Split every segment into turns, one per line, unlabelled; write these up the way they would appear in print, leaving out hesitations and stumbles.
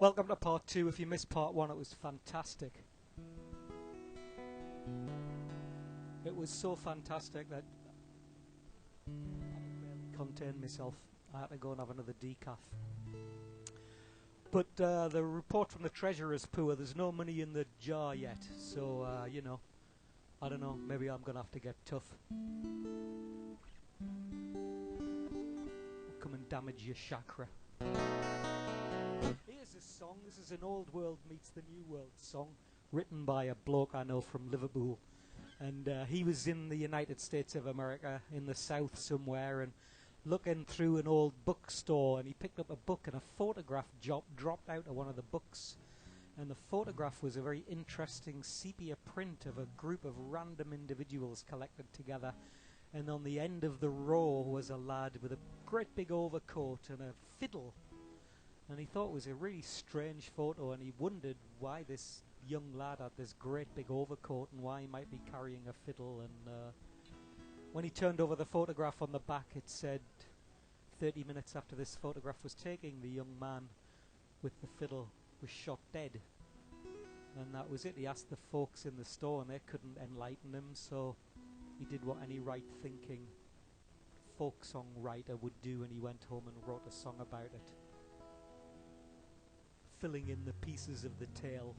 Welcome to part 2. If you missed part 1, it was fantastic. It was so fantastic that I could barely contain myself. I had to go and have another decaf. But the report from the treasurer is poor. There's no money in the jar yet. So, I don't know. Maybe I'm going to have to get tough. Come and damage your chakra. Here's this song. This is an Old World Meets the New World song written by a bloke I know from Liverpool. And he was in the United States of America, in the South somewhere, and looking through an old bookstore, and he picked up a book, and a photograph dropped out of one of the books. And the photograph was a very interesting sepia print of a group of random individuals collected together. And on the end of the row was a lad with a great big overcoat and a fiddle. And he thought it was a really strange photo, and he wondered why this young lad had this great big overcoat and why he might be carrying a fiddle. And when he turned over the photograph on the back, it said 30 minutes after this photograph was taken, the young man with the fiddle was shot dead. And that was it. He asked the folks in the store, and they couldn't enlighten him, so he did what any right-thinking folk song writer would do, and he went home and wrote a song about it, filling in the pieces of the tale.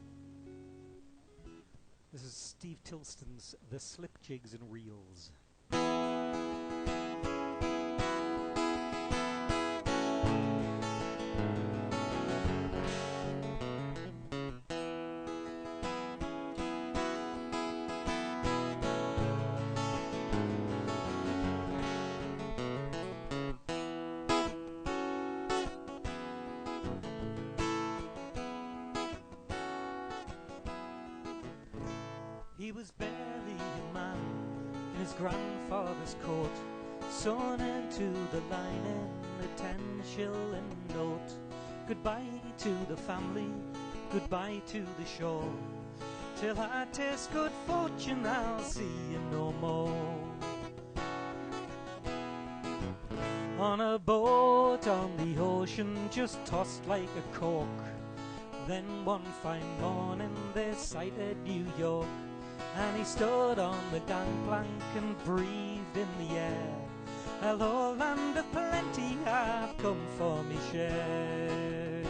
This is Steve Tilston's The Slip Jigs and Reels. He was barely a man in his grandfather's coat, sewn into the lining a 10-shilling note. Goodbye to the family, goodbye to the shore. Till I taste good fortune, I'll see you no more. On a boat on the ocean, just tossed like a cork. Then one fine morning they sighted New York. And he stood on the gangplank and breathed in the air. Hello, land of plenty, I've come for me share.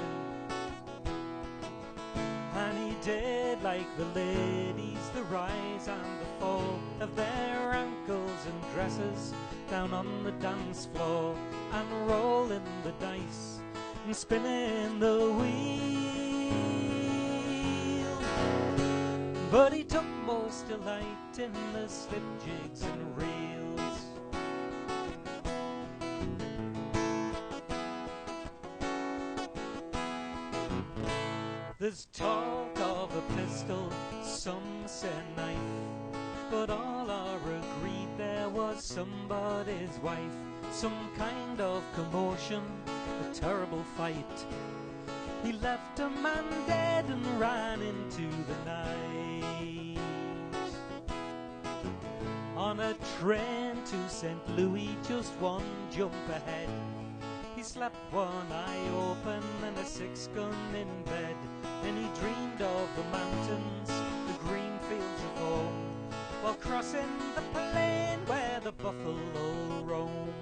And he did like the ladies, the rise and the fall of their ankles and dresses down on the dance floor, and rolling the dice and spinning the wheel. But he took most delight in the slip jigs and reels. There's talk of a pistol, some say knife, but all are agreed there was somebody's wife. Some kind of commotion, a terrible fight. He left a man dead and ran into the night. On a train to St. Louis, just one jump ahead, he slept one eye open and a 6-gun in bed. And he dreamed of the mountains, the green fields of home, while crossing the plain where the buffalo roam.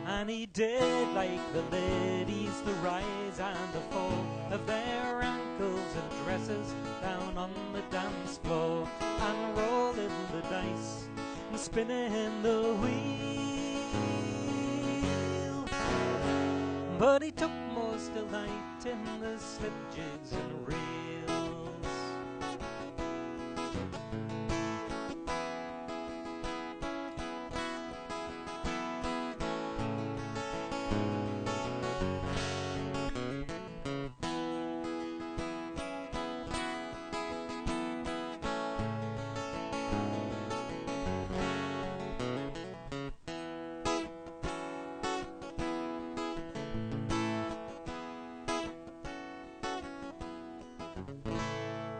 And he did like the ladies, the rise and the fall of their ankles and dresses down on the dance floor, and rolling the dice and spinning the wheel. But he took most delight in the slip jigs and reels.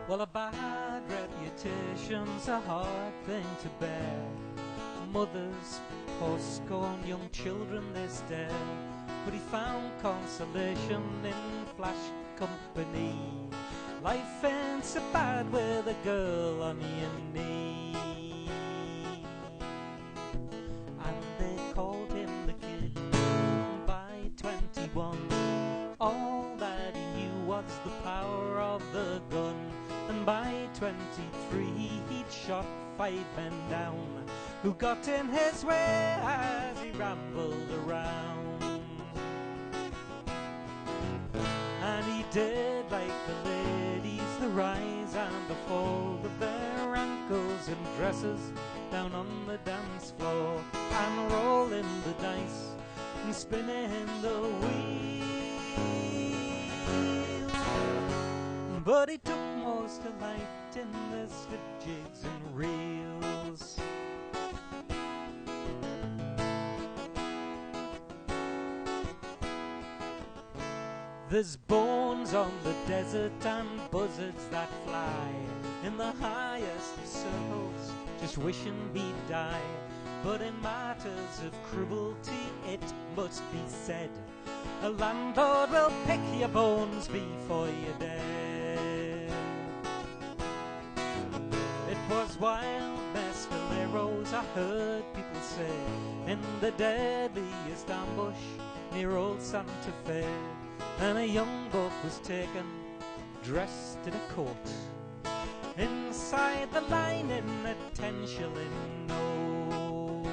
Well, a bad reputation's a hard thing to bear. Mothers pour scorn, young children they stare. but he found consolation in flash company. Life ain't so bad with a girl on your knee. And they called him the kid. By 21, all that he knew was the power of the gun. And by 23, he'd shot 5 men down who got in his way as he rambled around. And he did like the ladies, the rise and the fall of their ankles and dresses down on the dance floor, and rolling the dice and spinning the wheel. But he took most delight in the slip jigs and reels. There's bones on the desert and buzzards that fly in the highest of circles, just wishing he'd die. But in matters of cruelty, it must be said, a landlord will pick your bones before you're dead. It was wild mescaleros, I heard people say, in the deadliest ambush near old Santa Fe. And a young buck was taken, dressed in a coat. Inside the line in a 10-shilling note.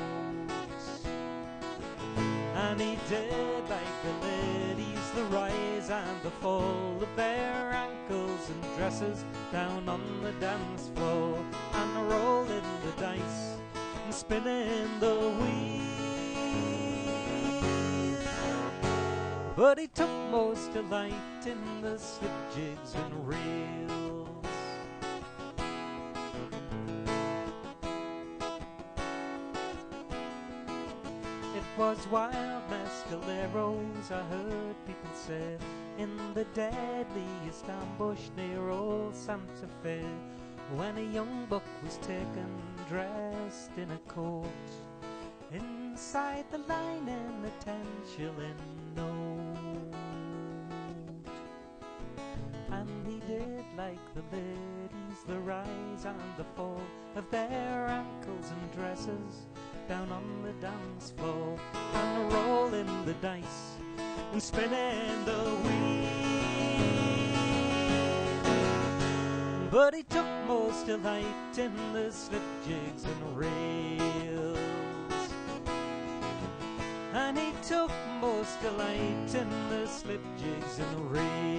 And he did like the ladies, the rise and the fall of their ankles and dresses down on the dance floor, and rolling the dice and spinning the wheel. But he took most delight in the slip jigs and reels. It was wild mescaleros, I heard people say, in the deadliest ambush near old Santa Fe, when a young buck was taken, dressed in a coat. Inside the line in a 10-shilling note. And he did like the ladies, the rise and the fall of their ankles and dresses down on the dance floor, and rolling the dice and spinning the wheel. But he took most delight in the slip jigs and reels. And he took most delight in the slip jigs and reels.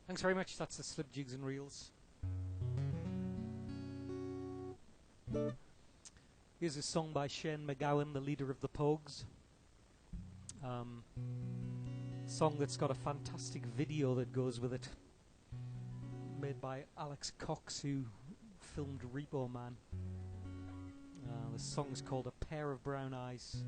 Thanks very much. That's the Slip Jigs and Reels. Here's a song by Shane MacGowan, the leader of the Pogues. Song that's got a fantastic video that goes with it, made by Alex Cox, who filmed Repo Man. The song's called A Pair of Brown Eyes.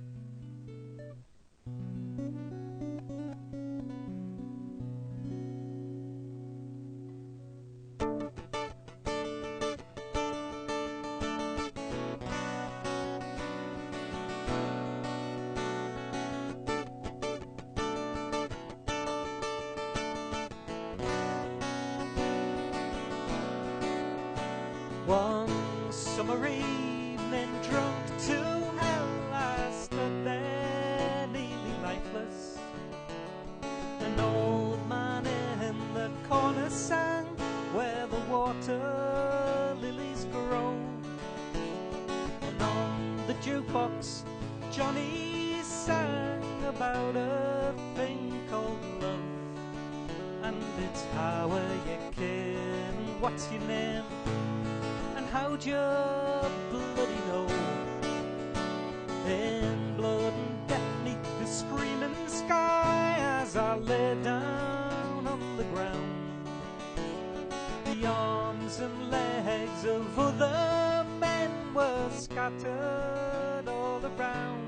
One summer evening, drunk to hell, I stood there nearly lifeless. An old man in the corner sang where the water lilies grow. And on the jukebox, Johnny sang about a thing called love. And it's how are you kin, what's your name, and how'd you bloody know? In blood and death neath the screaming sky, as I lay down on the ground, the arms and legs of other men were scattered all around.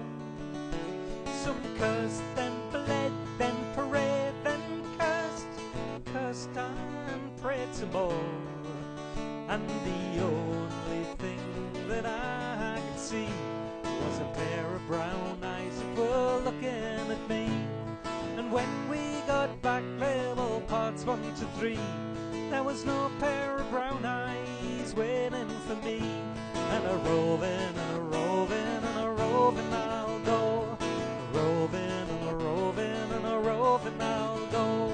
Some cursed, then bled, then prayed, then cursed and prayed some more. And the only thing that I could see was a pair of brown eyes that were looking at me. And when we got back there, all parts 1 to 3, there was no pair of brown eyes waiting for me. And a roving and a roving and a roving I'll go. A roving and a roving and a roving I'll go.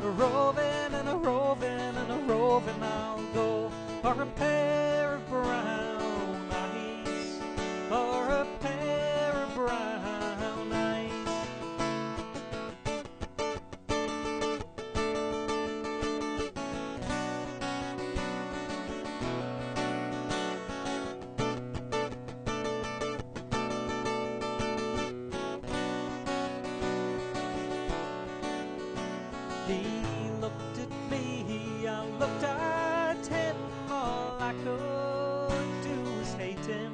A roving and a roving and a roving I'll go. For a pair of brown eyes, for a pair of brown eyes. He looked at me, I looked at him. All I could do was hate him.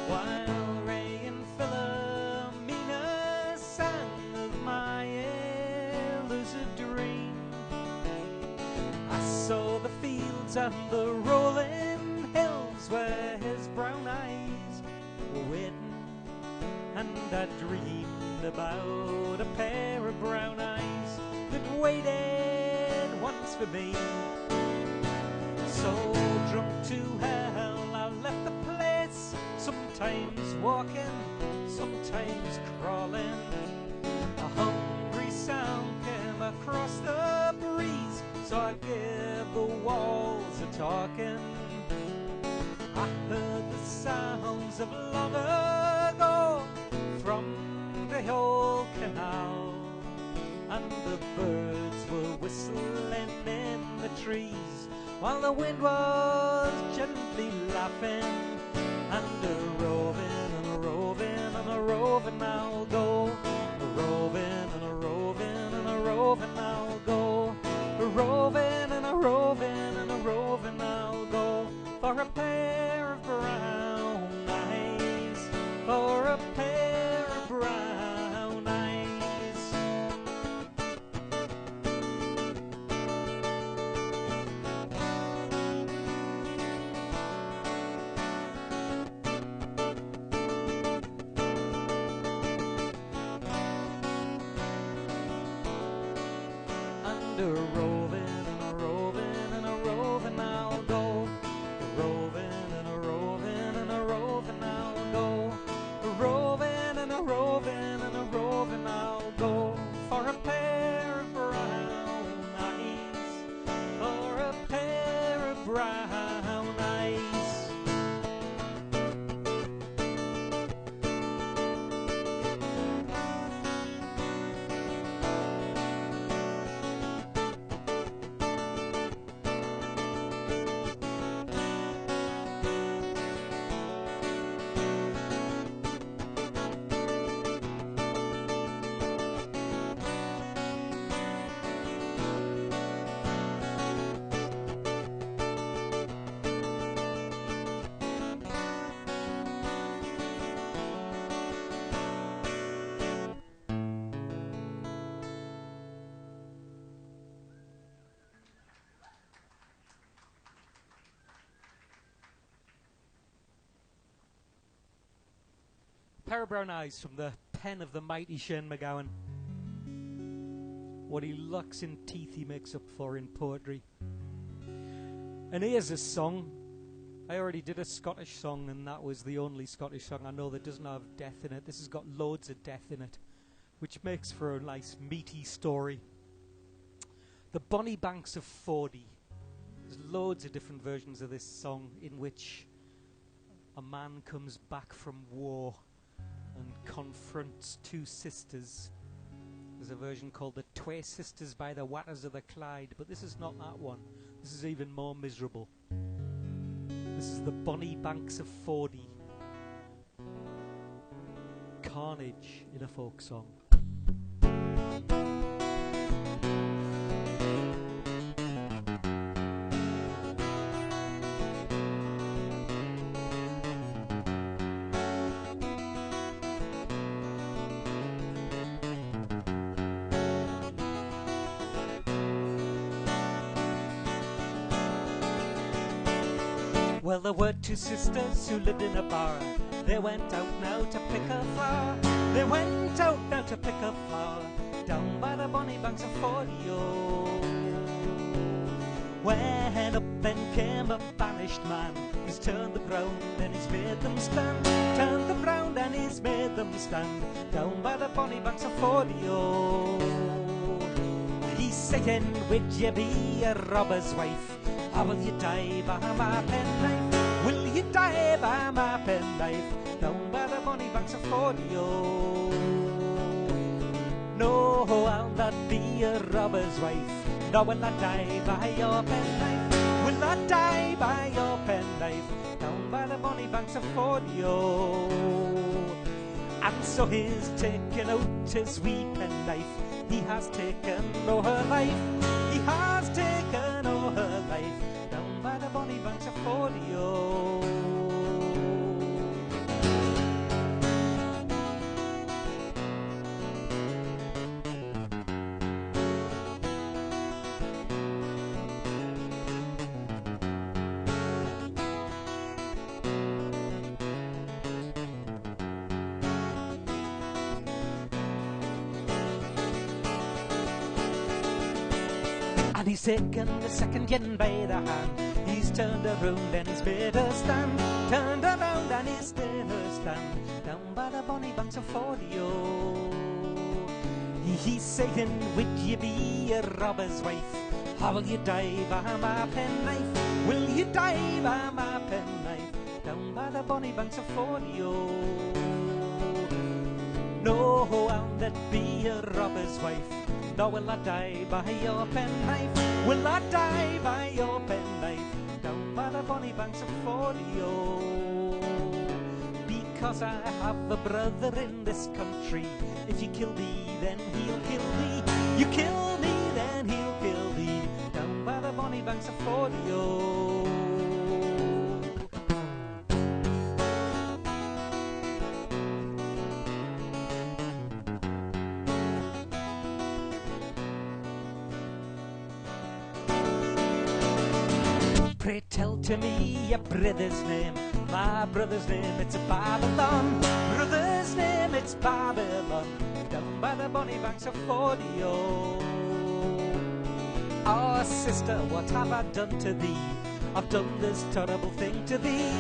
While Ray and Philomena sang of my elusive dream, I saw the fields and the rolling hills where his brown eyes were waiting. And I dreamed about a pair of brown eyes that waited once for me. So drunk to hell I left the place, sometimes walking, sometimes crawling. A hungry sound came across the breeze, so I gave the walls a talking. I heard the sounds of long ago from the old canal, and the birds were whistling in the trees while the wind was gently laughing. And a roving and a roving and a roving I'll go. A roving and a roving and a roving I'll go. A roving and a roving and a roving I'll go. For a pair of brown eyes, for a pair of brown eyes. And a roving and a roving and a roving I'll go. A roving and a roving and a roving I'll go. A roving and a roving and a roving I'll go. For a pair of brown eyes, for a pair of brown eyes. Pair of brown eyes from the pen of the mighty Shane MacGowan. What he lacks in teeth he makes up for in poetry. And here's a song. I already did a Scottish song, and that was the only Scottish song I know that doesn't have death in it. This has got loads of death in it, which makes for a nice meaty story. The Bonnie Banks of Fordie. There's loads of different versions of this song in which a man comes back from war and confronts two sisters. There's a version called The Tway Sisters by the Waters of the Clyde, but this is not that one. This is even more miserable. This is the Bonnie Banks of Fordie. Carnage in a folk song. Well, there were two sisters who lived in a bar. They went out now to pick a flower. They went out now to pick a flower down by the bonny banks of Fordio. When up then came a banished man, he's turned the ground and he's made them stand. Turned the ground and he's made them stand down by the bonny banks of Fordio. He's saying, would you be a robber's wife? Or will you die by my penknife? Will you die by my penknife down by the bonny banks of Fordio? No, I'll not be a robber's wife. Nor will I die by your penknife. Will I die by your penknife down by the bonny banks of Fordio? And so he's taken out his wee penknife. He has taken all her life. He has taken all her life down by the bonny banks of Fordio. And he's taken the second yen by the hand. He's turned around and he's made her stand. Turned around and he's made her stand down by the bonny banks of Fordio. He's saying, would you be a robber's wife? Or will you die by my penknife? Will you die by my penknife down by the bonny banks of Fordio? No, I'll not be a robber's wife. Nor will I die by your penknife. Will I die by your penknife down by the bonny banks of Fordio? Because I have a brother in this country. If you kill me, then he'll kill me. You kill me, then he'll kill me down by the bonny banks of Fordio. Pray tell to me your brother's name. My brother's name, it's Babylon. Brother's name, it's Babylon. Down by the bonny banks of Fordio. Oh, sister, what have I done to thee? I've done this terrible thing to thee.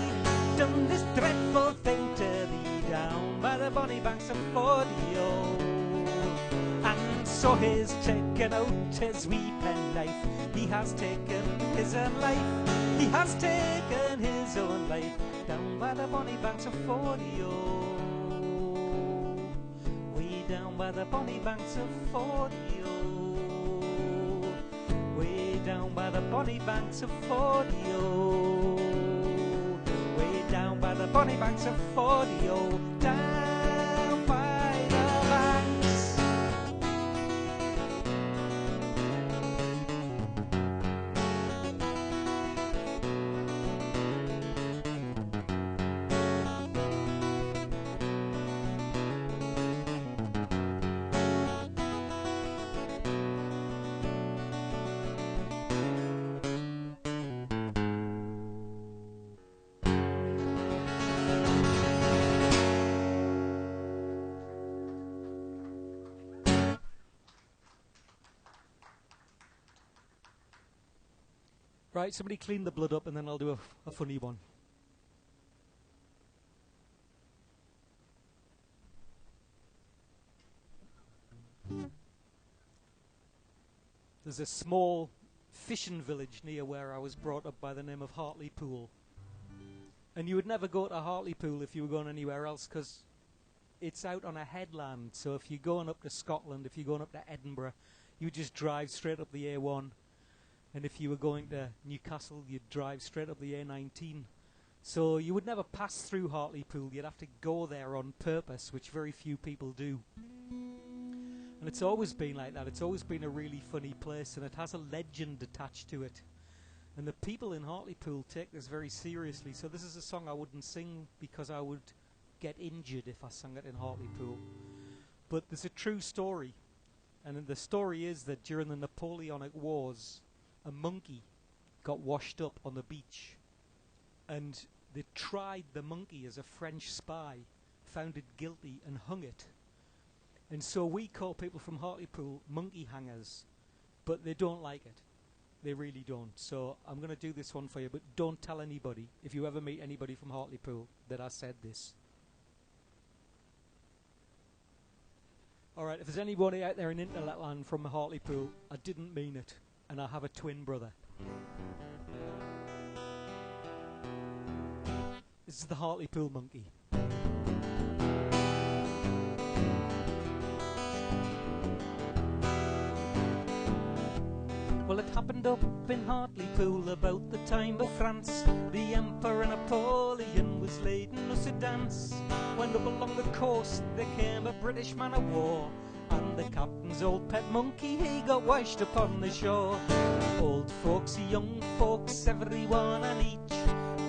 Done this dreadful thing to thee. Down by the bonny banks of Fordio. And so he's taken out his wee penknife. He has taken his own life. He has taken his own life down by the bonny banks of Fordio. Way down by the bonny banks of Fordio. Way down by the bonny banks of Fordio. Way down by the bonny banks of Fordio. Down by the banks. Right, somebody clean the blood up and then I'll do a funny one. There's a small fishing village near where I was brought up by the name of Hartlepool. And you would never go to Hartlepool if you were going anywhere else because it's out on a headland. So if you're going up to Scotland, if you're going up to Edinburgh, you just drive straight up the A1. And if you were going to Newcastle, you'd drive straight up the A19. So you would never pass through Hartlepool. You'd have to go there on purpose, which very few people do. And it's always been like that. It's always been a really funny place, and it has a legend attached to it. And the people in Hartlepool take this very seriously. So this is a song I wouldn't sing because I would get injured if I sang it in Hartlepool. But there's a true story. And the story is that during the Napoleonic Wars, a monkey got washed up on the beach. And they tried the monkey as a French spy, found it guilty and hung it. And so we call people from Hartlepool monkey hangers, but they don't like it. They really don't. So I'm going to do this one for you, but don't tell anybody, if you ever meet anybody from Hartlepool, that I said this. Alright, if there's anybody out there in Internet land from Hartlepool, I didn't mean it, and I have a twin brother. This is the Hartlepool monkey. Well, it happened up in Hartlepool about the time of France. The Emperor Napoleon was leading us a dance, when up along the coast there came a British man of war, and the captain's old pet monkey, he got washed upon the shore. Old folks, young folks, everyone and each,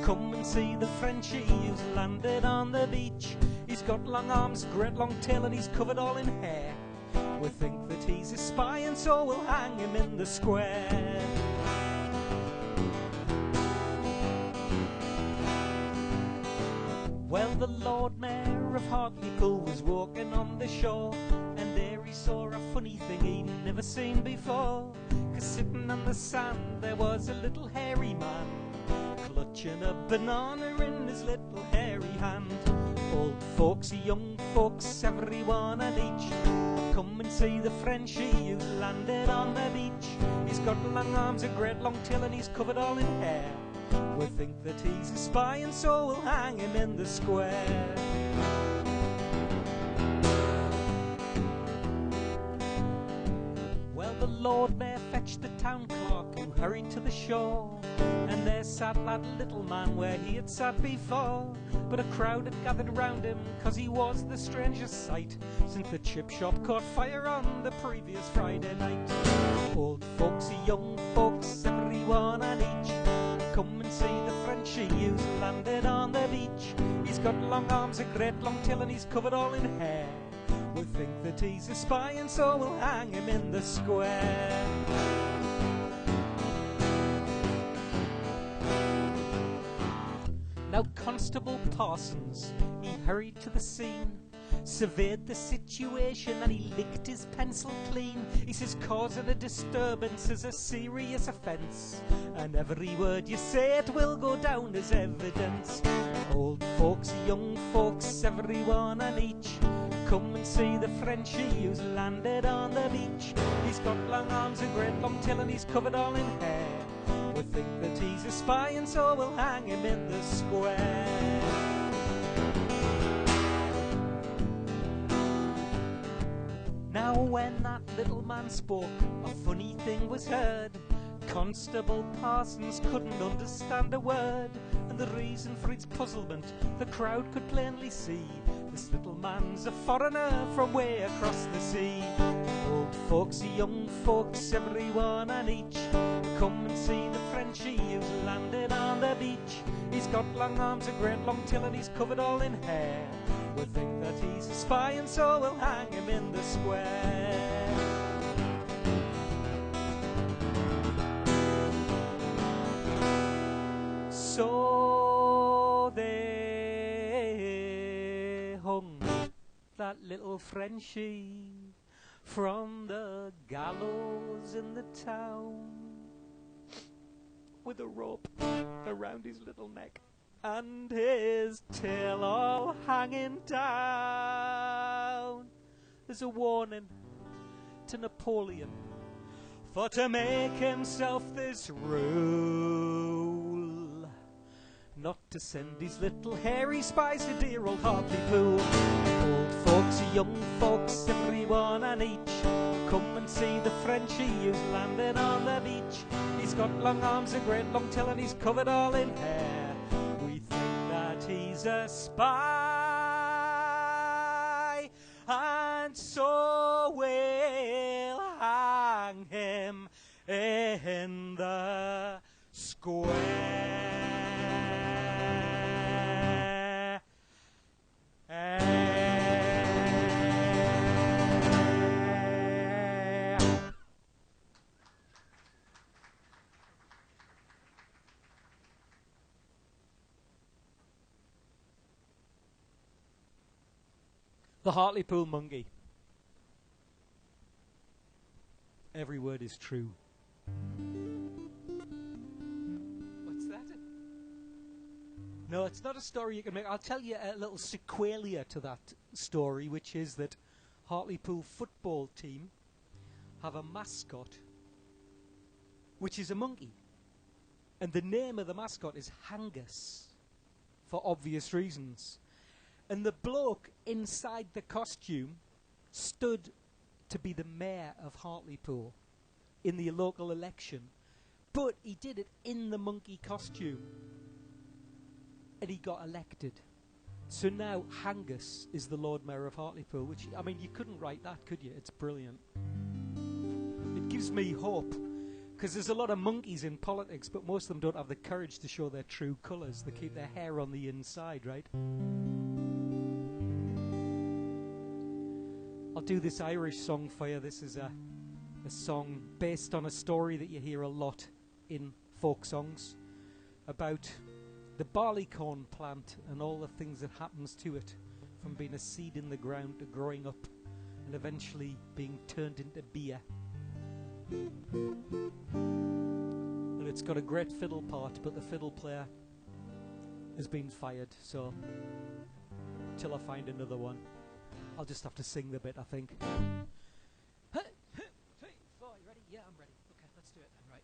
come and see the Frenchie who's landed on the beach. He's got long arms, great long tail, and he's covered all in hair. We think that he's a spy, and so we'll hang him in the square. Well, the Lord Mayor of Hartlepool was walking on the shore, and there he saw a funny thing he'd never seen before. 'Cause sitting on the sand there was a little hairy man, clutching a banana in his little hairy hand. Old folks, young folks, everyone and each, come and see the Frenchie who's landed on the beach. He's got long arms, a great long tail, and he's covered all in hair. We think that he's a spy, and so we'll hang him in the square. Well, the Lord Mayor fetched the town clerk, who hurried to the shore, and there sat that little man where he had sat before. But a crowd had gathered round him, 'cause he was the strangest sight since the chip shop caught fire on the previous Friday night. Old folks, young folks, everyone and each, come and see the Frenchie who's landed on the beach. He's got long arms, a great long tail, and he's covered all in hair. We think that he's a spy, and so we'll hang him in the square. Now Constable Parsons, he hurried to the scene, surveyed the situation, and he licked his pencil clean. He says causing a disturbance is a serious offence, and every word you say it will go down as evidence. Old folks, young folks, everyone and each, come and see the Frenchie who's landed on the beach. He's got long arms, a great long tail, and he's covered all in hair. We think that he's a spy, and so we'll hang him in the square. Now when that little man spoke, a funny thing was heard. Constable Parsons couldn't understand a word, and the reason for its puzzlement the crowd could plainly see. This little man's a foreigner from way across the sea. Old folks, young folks, everyone and each, come and see the Frenchie who's landed on the beach. He's got long arms, a great long tail, and he's covered all in hair. We think that he's a spy, and so we'll hang him in the square. So they hung that little Frenchie from the gallows in the town, with a rope around his little neck and his tail all hanging down. There's a warning to Napoleon for to make himself this rule, not to send his little hairy spies to dear old Hartlepool. Old young folks, everyone and each, come and see the Frenchie who's landing on the beach. He's got long arms, a great long tail, and he's covered all in hair. We think that he's a spy, and so we'll hang him in the square. The Hartlepool monkey. Every word is true. What's that? No, it's not a story you can make. I'll tell you a little sequelia to that story, which is that Hartlepool football team have a mascot, which is a monkey. And the name of the mascot is Hangus, for obvious reasons. And the bloke inside the costume stood to be the mayor of Hartlepool in the local election, but he did it in the monkey costume, and he got elected. So now Hangus is the Lord Mayor of Hartlepool, which, I mean, you couldn't write that, could you? It's brilliant. It gives me hope, because there's a lot of monkeys in politics, but most of them don't have the courage to show their true colours. They keep their hair on the inside, right? I'll do this Irish song for you. This is a song based on a story that you hear a lot in folk songs about the barleycorn plant and all the things that happens to it, from being a seed in the ground to growing up and eventually being turned into beer. And it's got a great fiddle part, but the fiddle player has been fired, so till I find another one, I'll just have to sing the bit, I think. 3, 4, you ready? Yeah, I'm ready. Okay, let's do it then, right.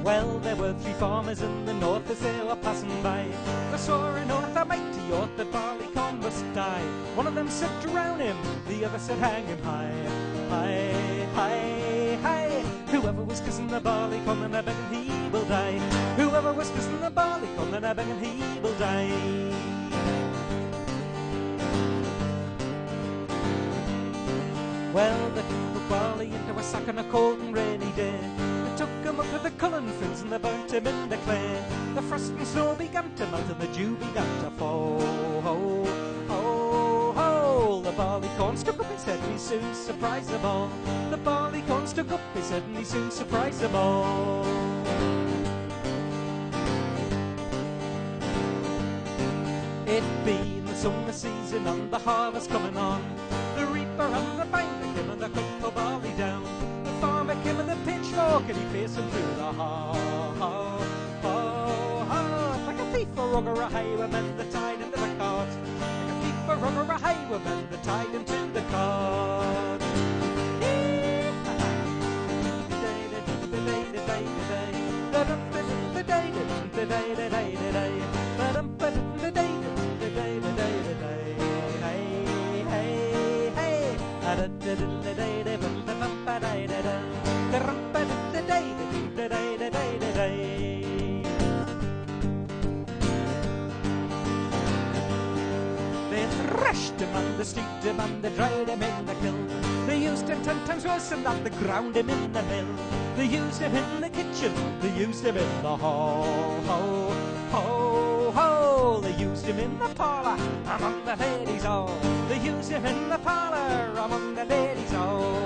Well, there were 3 farmers in the north as they were passing by. They saw an oath, a mighty oath, that barleycorn must die. One of them said drown him, the other said hang him high. High, high, high. Whoever was kissing the barleycorn, then I beg him he will die. Whoever was kissing the barleycorn, then I beg him he will die. Well, they took the barley into a sack on a cold and rainy day. They took him up to the cullen fields and they burnt him in the clay. The frost and snow began to melt and the dew began to fall. Ho, ho, ho. The barleycorn stuck up his head and he soon surprised them all. The barleycorn stuck up his head and he soon surprised them all. It being the summer season and the harvest coming on, the reaper and the binder came and they cut the barley down. The farmer came with a pitchfork and he pierced him through the heart. Like a thief, a rug or a highwayman, they tied him to the cart. Like a thief, a rug or a highwayman, they tied him to the cart. They thrashed him and they steeped him and they dried him in the kiln. They used him 10 times worse than that, they ground him in the mill. They used him in the kitchen, they used him in the hall. Ho, ho, ho. They used him in the parlour among the ladies all. They used him in the parlour among the ladies all.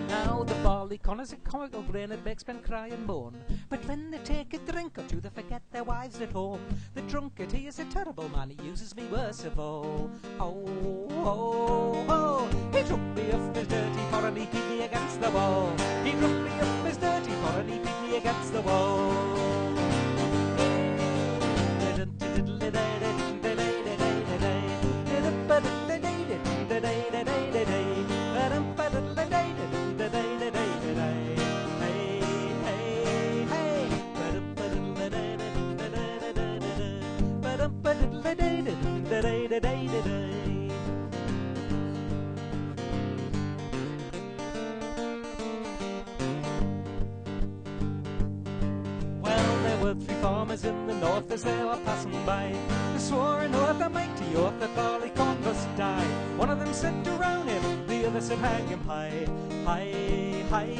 Now the barleycorn has is a comical brain, it makes men cry and moan. But when they take a drink or two, they forget their wives at home. The drunkard, he is a terrible man, he uses me worst of all. Oh, oh, oh, he took me off his dirty for and he beat me against the wall. He took me off his dirty for and he beat me against the wall. In the north as they were passing by, they swore an oath, a mighty oath, that Barleycorn must die. One of them said to drown him, the other said hang him high. High, high,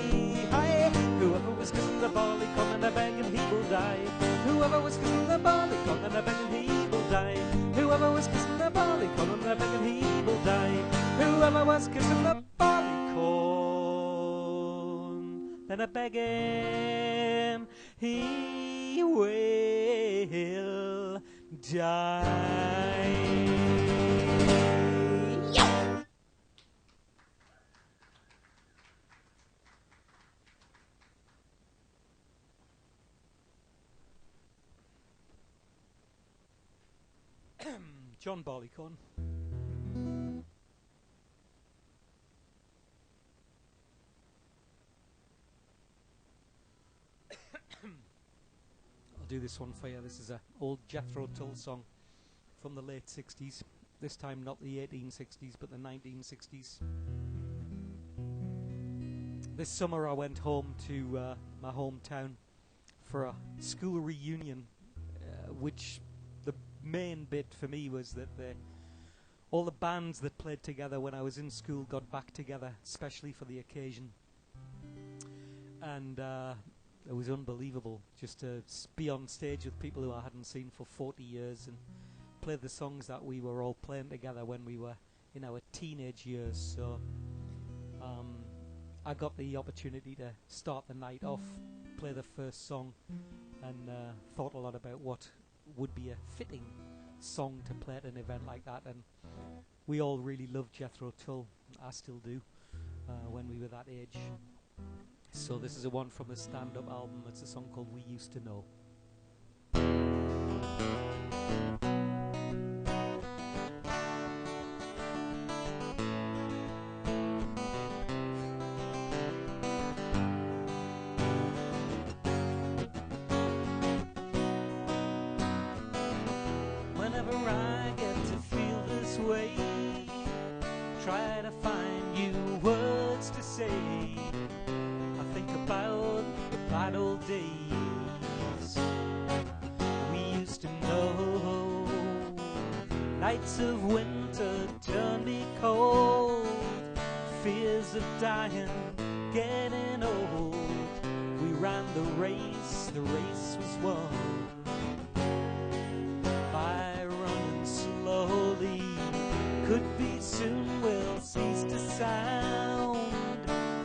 high. Whoever was kissing the Barleycorn and a begging he will die. Whoever was kissing the Barleycorn and a begging he will die. Whoever was kissing the Barleycorn and a begging he will die. Whoever was kissing the Barleycorn and a begging he will die. John Barleycorn. Do this one for you. This is an old Jethro Tull song from the late 60s. This time not the 1860s but the 1960s. This summer I went home to my hometown for a school reunion, which the main bit for me was that all the bands that played together when I was in school got back together, especially for the occasion. And it was unbelievable just to be on stage with people who I hadn't seen for 40 years and play the songs that we were all playing together when we were in our teenage years. So I got the opportunity to start the night off, play the first song, and thought a lot about what would be a fitting song to play at an event like that. And we all really loved Jethro Tull. I still do, when we were that age. So this is a one from a stand-up album. It's a song called We Used to Know. Whenever I get to feel this way, try to find you words to say. About the bad old days we used to know. Nights of winter turned me cold, fears of dying, getting old. We ran the race was won by running slowly. Could be soon we'll cease to sound.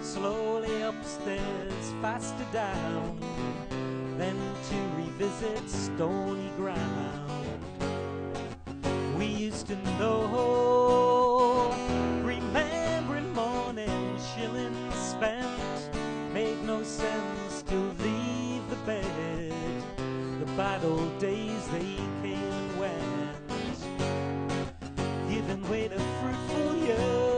Slowly upstairs, faster down, then to revisit stony ground. We used to know, remembering morning shillings spent, made no sense to leave the bed. The bad old days, they came and went, giving way to fruitful years.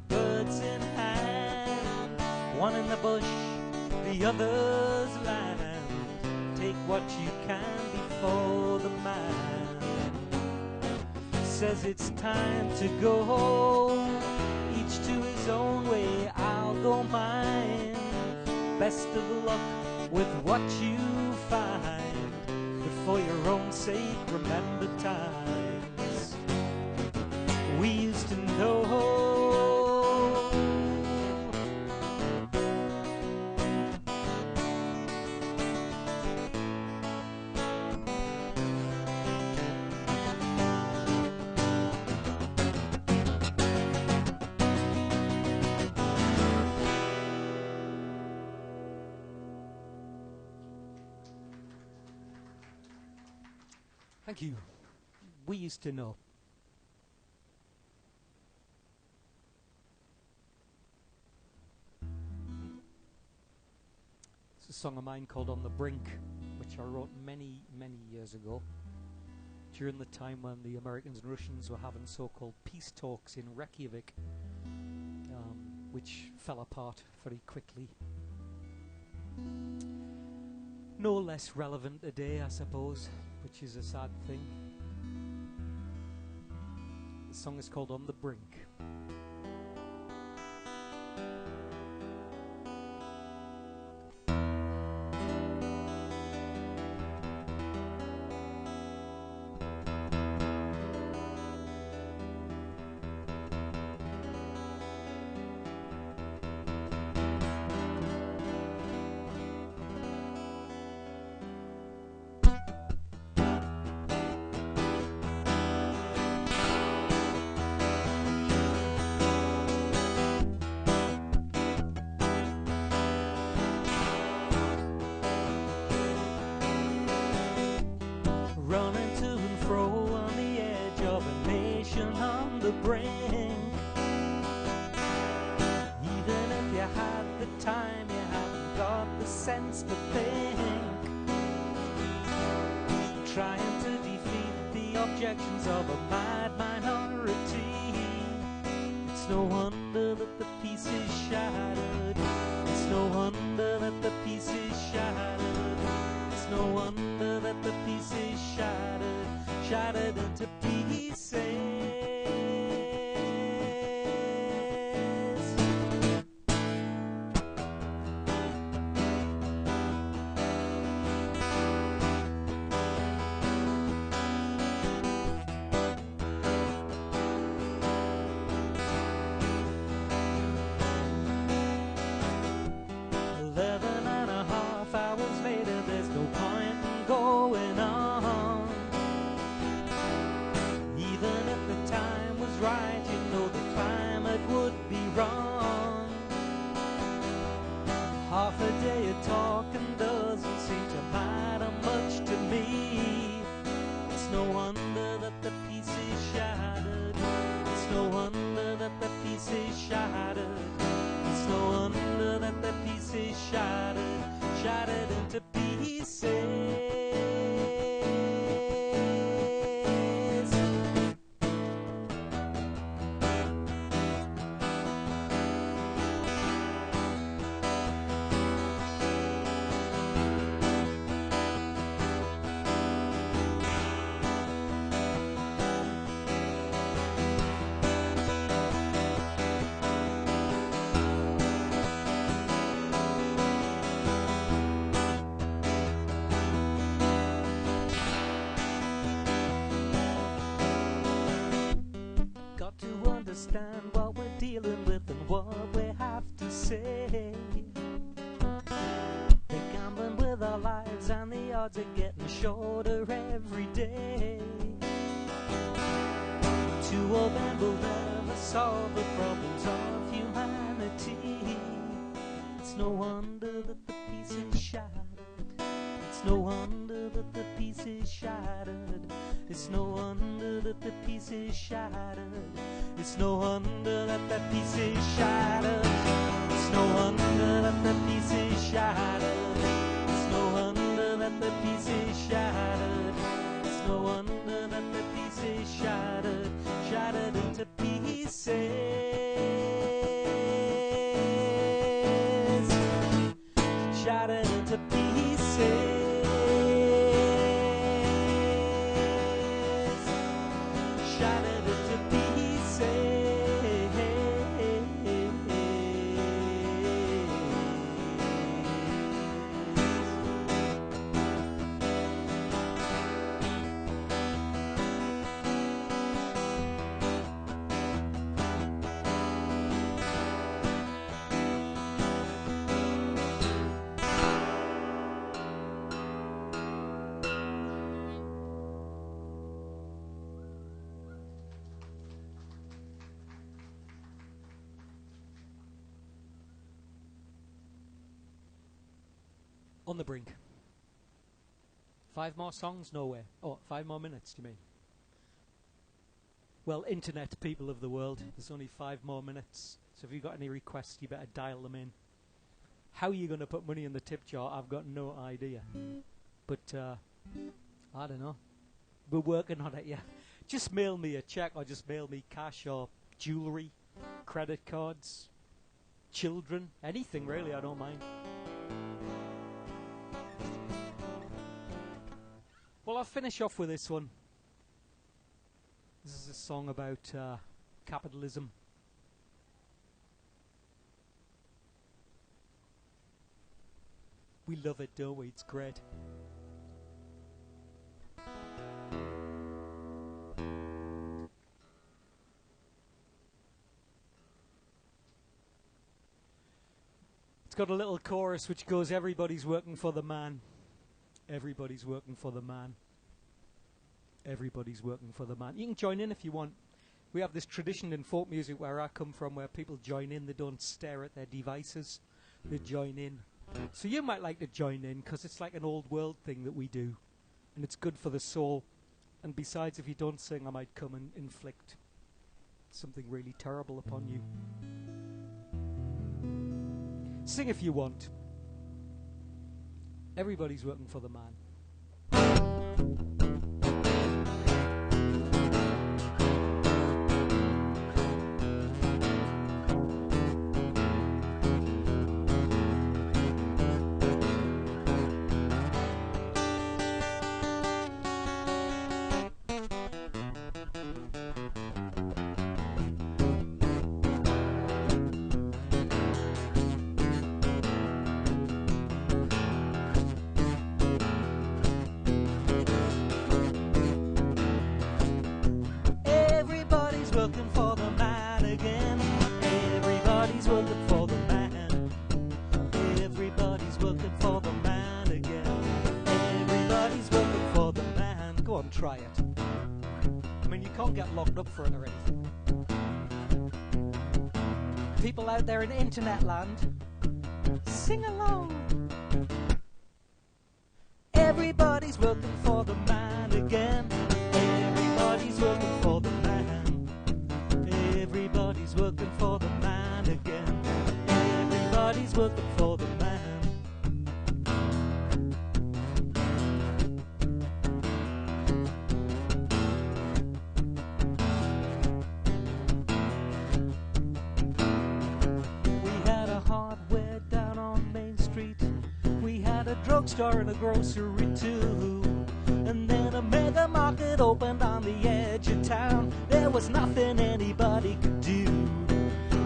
Birds in hand, one in the bush, the other's land. Take what you can before the man says it's time to go home. Each to his own way, I'll go mine. Best of luck with what you find, but for your own sake, remember times we used to know. Thank you. We used to know. It's a song of mine called On the Brink, which I wrote many, many years ago, during the time when the Americans and Russians were having so-called peace talks in Reykjavik, which fell apart very quickly. No less relevant today, I suppose, which is a sad thing. The song is called On the Brink. Running to and fro on the edge of a nation on the brink. Even if you had the time, you haven't got the sense to think. Trying to defeat the objections of a mad minority. It's no wonder that the peace is shattered. It's no wonder that the peace is shattered. It's no wonder that the peace is shattered, shattered into pieces. Going on. Even if the time was right, you know the climate would be wrong. Half a day of talking doesn't seem to matter much to me. It's no wonder that the peace is shattered. It's no wonder that the peace is shattered. It's no wonder that the peace is shattered, shattered into pieces. Got to understand what we're dealing with and what we have to say. They're gambling with our lives and the odds are getting shorter every day. Two of them will never solve the problems of humanity. It's no wonder that the peace is shattered. It's no wonder that the peace is shattered. It's no wonder that the peace is shattered. It's no wonder that the peace is shattered. It's no wonder that the peace is shattered. It's no wonder that the peace is shattered. It's no wonder that the peace is shattered, shattered into pieces. Shattered into pieces. Shattered into pieces. On the Brink. 5 more songs? No way. Oh, 5 more minutes, do you mean? Well, internet people of the world, there's only 5 more minutes. So if you've got any requests, you better dial them in. How are you going to put money in the tip jar? I've got no idea. But, I don't know. We're working on it, yeah. Just mail me a check or just mail me cash or jewellery, credit cards, children, anything really, I don't mind. Well, I'll finish off with this one. This is a song about capitalism. We love it, don't we? It's great. It's got a little chorus which goes, everybody's working for the man. Everybody's working for the man. Everybody's working for the man. You can join in if you want. We have this tradition in folk music where I come from where people join in. They don't stare at their devices. They join in. So you might like to join in because it's like an old world thing that we do. And it's good for the soul. And besides, if you don't sing, I might come and inflict something really terrible upon you. Sing if you want. Everybody's working for the man. Working for the man again. Everybody's working for the man. Everybody's working for the man again. Everybody's working for the man. Go on, try it. I mean, you can't get locked up for it or anything. People out there in internet land, sing along. Everybody's working for the man again. Everybody's working for the man. Everybody's working for the man again. Everybody's working for the man. We had a hardware down on Main Street. We had a drugstore and a grocery too. And then a mega market opened on the edge of town. There was nothing anybody could do.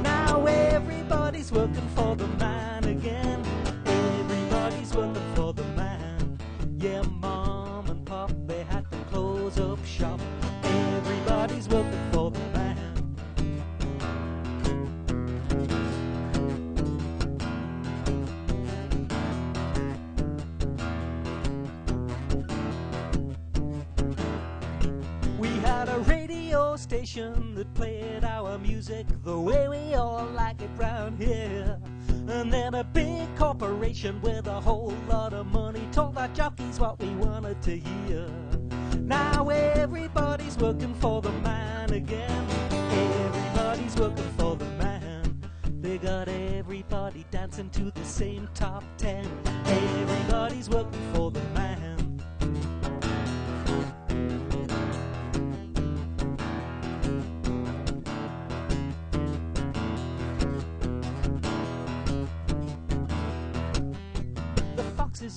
Now everybody's working for the man again. Everybody's working for the man. Yeah, mom and pop, they had to close up shop. Everybody's working for the man. Station that played our music the way we all like it round here. And then a big corporation with a whole lot of money told our jockeys what we wanted to hear. Now everybody's working for the man again. Everybody's working for the man. They got everybody dancing to the same top 10. Everybody's working for the man.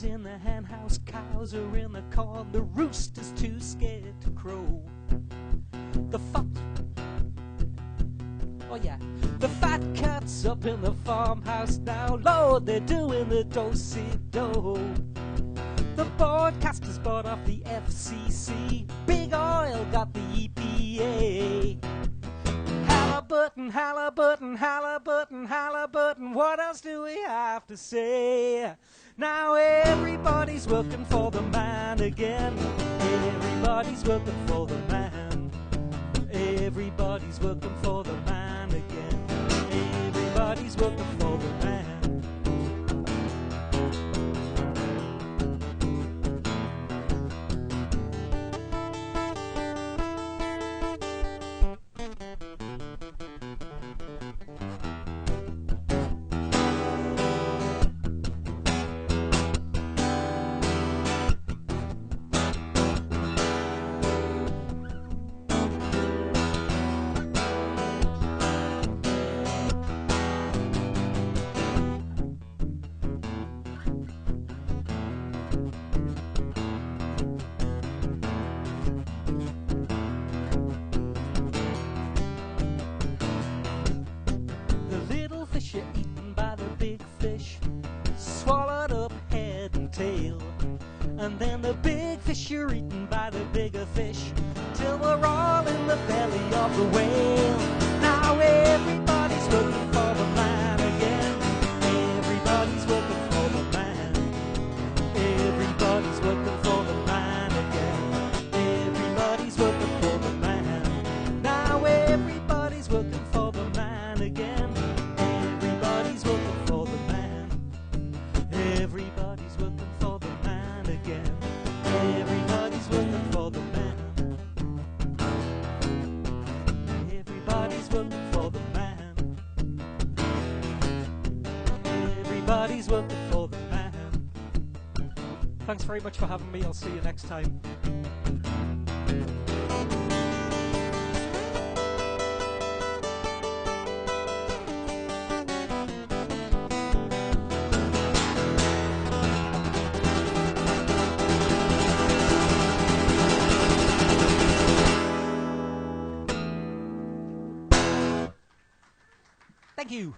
In the hen house, cows are in the corn, the rooster's too scared to crow. The fat cat's up in the farmhouse now, Lord, they're doing the do-si-do. The broadcasters bought off the FCC, Big Oil got the EPA. Halliburton, Halliburton, Halliburton, Halliburton, what else do we have to say? Now everybody's working for the man again. Everybody's working for the man. Everybody's working for the man again. Everybody's working for the man. The little fish are eaten by the big fish, swallowed up head and tail. And then the big fish are eaten by the bigger fish, till we're all in the belly of the whale. Now everybody's looking for the man again. Everybody's looking for the man. Everybody's looking for the man again. Everybody's looking for the man. Now everybody's looking for the man again. Everybody's looking for the man. Everybody's looking for the man again. Everybody's looking for the man. Everybody's looking for the man. Everybody's looking for the man. Thanks very much for having me. I'll see you next time. Thank you.